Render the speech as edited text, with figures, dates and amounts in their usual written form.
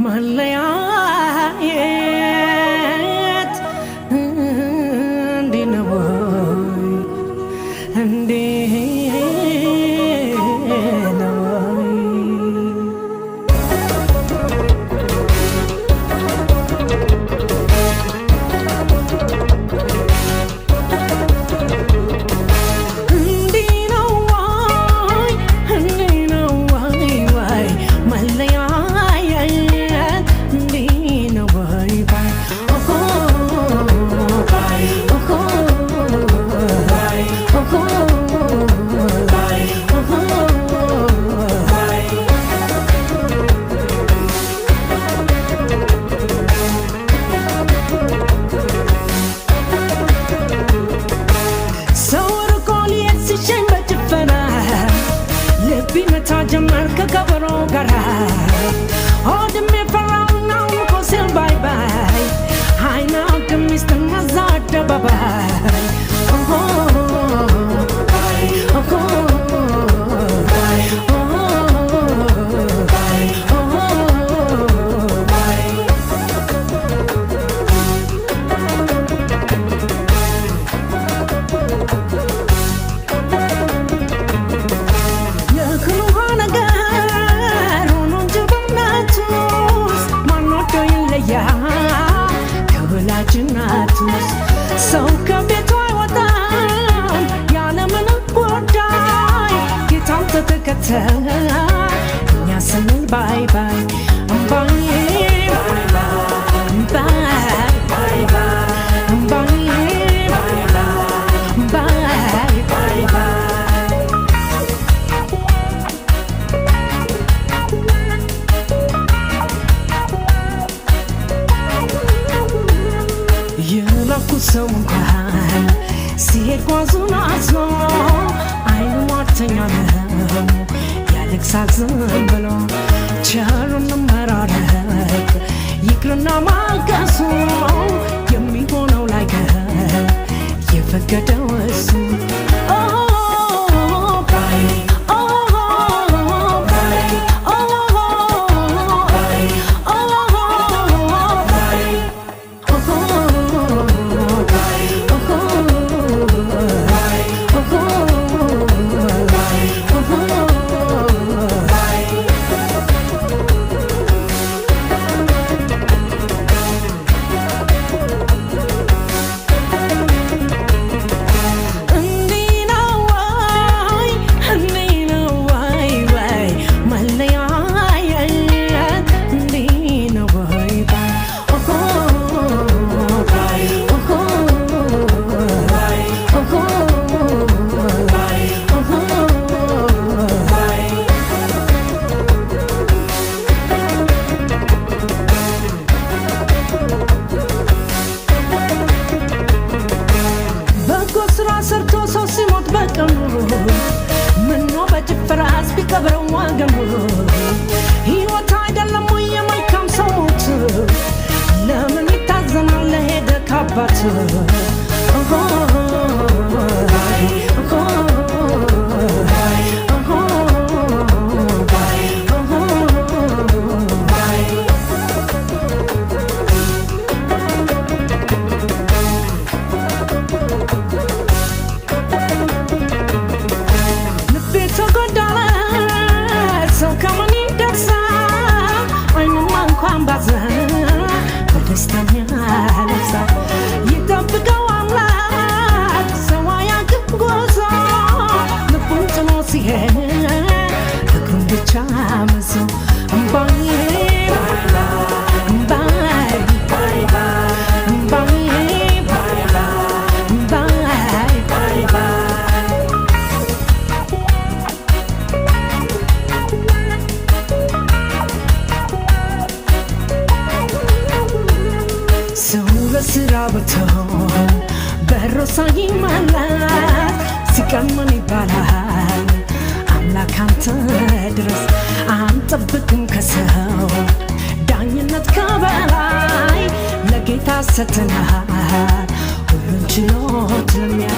መለያየት እንዲህ ነው እንዲህ ነው ጀመር ከከበሮ ጋራ ሆድሜ ፈራውና ቆስል ባይ ባይ አይናው ከሚስትና ዛደ ባባይ ሰው ከቤቱ አይወጣም ያለምንም ጉዳይ ጌታን ተከተለ እኛ ስንል ባይ ባይ ባይ ሰው እንኳን ሲሄድ ጓዙን አዝሎ አይኑ ሟርተኛ ነው ያለቅሳል ዝም ብሎ ቸሩን መራረቅ ይቅርና ማልቀሱ የሚሆነው ላይ የፈቀደው እሱ ሰርቶ ሰው ሲሞት በቀኑ ምነው በጭፈራስ ቢቀብረው ዋገኑ ሕይወት አይደለም ወይ የመልካም ሰው ሞት ለምን ይታዘናል ለሄደ ካባት በደስታ ያለቅሳ ይጠብቀው አምላክ ሰው አያውቅም ጉዞ ልቡን ጥሎ ሲሄድ እግሩን ብቻ መዞ እምባዬ ስራ በተው በሮሳ ይማላል ሲቀመን ይባላል አምላክ አንተ ድረስ አንጠብቅም ከሰው ዳኝነት ከበላይ ለጌታ ሰጥተናል ሁሉን ችሎት ለሚያ